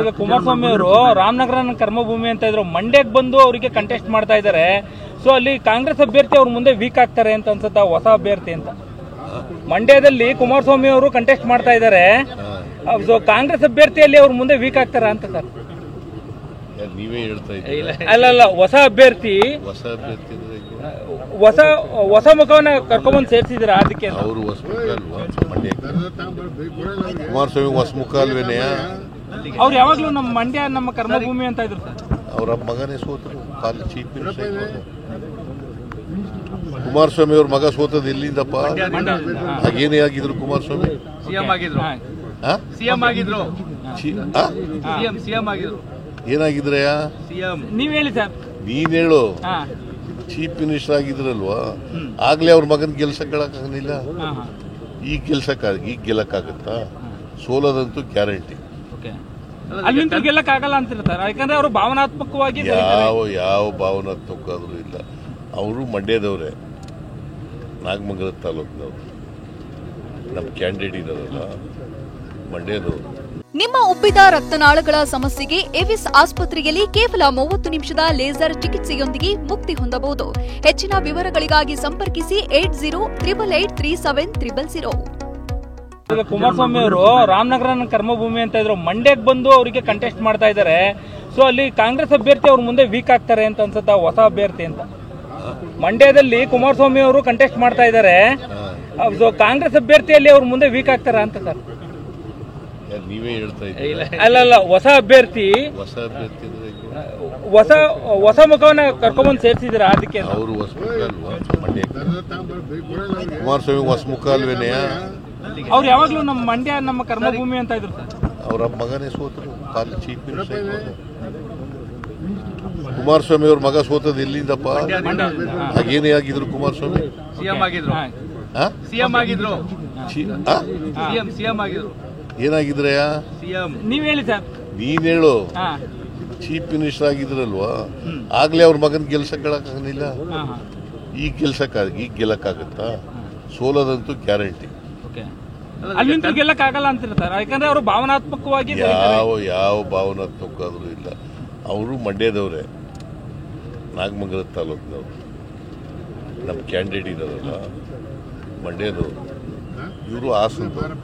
ಈಗ ಕುಮಾರಸ್ವಾಮಿ ಅವರು ರಾಮನಗರ ಕರ್ಮಭೂಮಿ ಅಂತ ಇದ್ರು, ಮಂಡ್ಯಕ್ಕೆ ಬಂದು ಅವರಿಗೆ ಕಂಟೆಸ್ಟ್ ಮಾಡ್ತಾ ಇದ್ದಾರೆ. ಸೊ ಅಲ್ಲಿ ಕಾಂಗ್ರೆಸ್ ಅಭ್ಯರ್ಥಿ ಅವ್ರ ಮುಂದೆ ವೀಕ್ ಆಗ್ತಾರೆ ಅಂತ ಅನ್ಸುತ್ತಾ, ಹೊಸ ಅಭ್ಯರ್ಥಿ ಅಂತ? ಮಂಡ್ಯದಲ್ಲಿ ಕುಮಾರಸ್ವಾಮಿ ಅವರು ಕಂಟೆಸ್ಟ್ ಮಾಡ್ತಾ ಇದ್ದಾರೆ, ಸೊ ಕಾಂಗ್ರೆಸ್ ಅಭ್ಯರ್ಥಿಯಲ್ಲಿ ಅವ್ರ ಮುಂದೆ ವೀಕ್ ಆಗ್ತಾರ ಅಂತ ಸರ್? ನೀವೇ ಹೇಳ್ತಾ ಇದ್ದೀರಾ. ಅಲ್ಲ, ಹೊಸ ಅಭ್ಯರ್ಥಿ ಹೊಸ ಮುಖವನ್ನ ಕರ್ಕೊಂಡ್ಬಂದು ಸೇರಿಸಿದ್ರ, ಅದಕ್ಕೆ ಅವರು ಹೊಸ ಮುಖ ಅಲ್ವಾ? ಮಂಡ್ಯಕ್ಕೆ ಕುಮಾರಸ್ವಾಮಿ ಹೊಸ ಮುಖ ಅಲ್ವೇನೆಯ? ಅವ್ರು ಯಾವಾಗ್ಲೂ ನಮ್ಮ ಮಂಡ್ಯ ನಮ್ಮ ಕರ್ಮಭೂಮಿ ಅಂತ ಇದ್ರು ಸರ್. ಅವ್ರ ಮಗನೇ ಸೋತರು, ಚೀಫ್ ಮಿನಿಸ್ಟರ್. ಕುಮಾರಸ್ವಾಮಿ ಅವ್ರ ಮಗ ಸೋತದ ಎಲ್ಲಿಂದಪ್ಪ? ಹಾಗೇನೇ ಆಗಿದ್ರು ಕುಮಾರಸ್ವಾಮಿ? ಸಿಎಂ ಆಗಿದ್ರು. ಏನಾಗಿದ್ರಯ್ಯ? ನೀವ್ ಹೇಳಿ ಸರ್. ನೀನ್ ಹೇಳು. ಚೀಫ್ ಮಿನಿಸ್ಟರ್ ಆಗಿದ್ರಲ್ವಾ, ಆಗ್ಲೇ ಅವ್ರ ಮಗನ್ ಗೆಲ್ಸಕ್ಕಾಗಲಿಲ್ಲ. ಈಗ ಗೆಲ್ಲಕ್ಕಾಗತ್ತಾ? ಸೋಲೋದಂತೂ ಗ್ಯಾರಂಟಿ. ಅಲ್ಲಿಂದ ಗೆಲ್ಲಕ್ಕಾಗಲ್ಲ ಅಂತಿರ್ತಾರೆ, ಯಾಕಂದ್ರೆ ಅವರು ಭಾವನಾತ್ಮಕವಾಗಿ ಯಾವ ಭಾವನಾತ್ಮಕ ಆದ್ರೂ ಇಲ್ಲ. ಅವರು ಮಂಡ್ಯದವ್ರೆ, ನಾಗಮಂಗಲ ತಾಲೂಕಿನವ್ರು. ನಮ್ಮ ಕ್ಯಾಂಡಿಡೇಟ್ ಇರೋದಲ್ಲ ಮಂಡ್ಯದವರು. ನಿಮ್ಮ ಉಬ್ಬಿದ ರಕ್ತನಾಳಗಳ ಸಮಸ್ಯೆಗೆ ಎವಿಸ್ ಆಸ್ಪತ್ರೆಯಲ್ಲಿ ಕೇವಲ 30 ನಿಮಿಷದ ಲೇಸರ್ ಚಿಕಿತ್ಸೆಯೊಂದಿಗೆ ಮುಕ್ತಿ ಹೊಂದಬಹುದು. ಹೆಚ್ಚಿನ ವಿವರಗಳಿಗಾಗಿ ಸಂಪರ್ಕಿಸಿ 8088837300. ಈಗ ಕುಮಾರಸ್ವಾಮಿ ಅವರು ರಾಮನಗರ ಕರ್ಮಭೂಮಿ ಅಂತ ಇದ್ರು, ಮಂಡ್ಯಕ್ಕೆ ಬಂದು ಅವರಿಗೆ ಕಂಟೆಸ್ಟ್ ಮಾಡ್ತಾ ಇದ್ದಾರೆ. ಸೊ ಅಲ್ಲಿ ಕಾಂಗ್ರೆಸ್ ಅಭ್ಯರ್ಥಿ ಅವ್ರ ಮುಂದೆ ವೀಕ್ ಆಗ್ತಾರೆ ಅಂತ ಅನ್ಸುತ್ತಾ, ಹೊಸ ಅಭ್ಯರ್ಥಿ ಅಂತ? ಮಂಡ್ಯದಲ್ಲಿ ಕುಮಾರಸ್ವಾಮಿ ಅವರು ಕಂಟೆಸ್ಟ್ ಮಾಡ್ತಾ ಇದ್ದಾರೆ, ಸೊ ಕಾಂಗ್ರೆಸ್ ಅಭ್ಯರ್ಥಿಯಲ್ಲಿ ಅವ್ರ ಮುಂದೆ ವೀಕ್ ಆಗ್ತಾರ ಅಂತ ಸರ್? ನೀವೇ ಹೇಳ್ತಾ ಇದ್ದೀರಾ. ಅಲ್ಲ, ಹೊಸ ಅಭ್ಯರ್ಥಿ ಹೊಸ ಮುಖವನ್ನ ಕರ್ಕೊಂಡ್ಬಂದು ಸೇರಿಸಿದ್ರ, ಅದಕ್ಕೆ ಅವರು ಹೊಸ ಮುಖ ಅಲ್ವಾ? ಮಂಡ್ಯಕ್ಕೆ ಕುಮಾರಸ್ವಾಮಿ ಹೊಸ ಮುಖ ಅಲ್ವೇನೆಯ? ಅವ್ರು ಯಾವಾಗ್ಲೂ ನಮ್ಮ ಮಂಡ್ಯ ನಮ್ಮ ಕರ್ಮಭೂಮಿ ಅಂತ ಇದ್ರು ಸರ್. ಅವ್ರ ಮಗನೇ ಸೋತರು, ಚೀಫ್ ಮಿನಿಸ್ಟರ್. ಕುಮಾರಸ್ವಾಮಿ ಅವ್ರ ಮಗ ಸೋತದ ಎಲ್ಲಿಂದಪ್ಪ? ಹಾಗೇನೇ ಆಗಿದ್ರು ಕುಮಾರಸ್ವಾಮಿ? ಏನಾಗಿದ್ರಯ್ಯ? ನೀವ್ ಹೇಳಿ ಸರ್. ನೀನ್ ಹೇಳು. ಚೀಫ್ ಮಿನಿಸ್ಟರ್ ಆಗಿದ್ರಲ್ವಾ, ಆಗ್ಲೇ ಅವ್ರ ಮಗನ್ ಗೆಲ್ಸಕ್ಕಾಗಲಿಲ್ಲ. ಈಗ ಗೆಲ್ಲಕ್ಕಾಗತ್ತಾ? ಸೋಲೋದಂತೂ ಗ್ಯಾರಂಟಿ. ಅಲ್ಲಿಂದ ಗೆಲ್ಲಕ್ಕಾಗಲ್ಲ ಅಂತಿರ್ತಾರೆ, ಯಾಕಂದ್ರೆ ಅವರು ಭಾವನಾತ್ಮಕವಾಗಿ ಯಾವ ಭಾವನಾತ್ಮಕ ಆದ್ರೂ ಇಲ್ಲ. ಅವರು ಮಂಡ್ಯದವ್ರೆ, ನಾಗಮಂಗಲ ತಾಲೂಕಿನವ್ರು. ನಮ್ಮ ಕ್ಯಾಂಡಿಡೇಟ್ ಇರೋದಲ್ಲ ಮಂಡ್ಯದವರು. ಇವರು ಹಾಸನದವರು.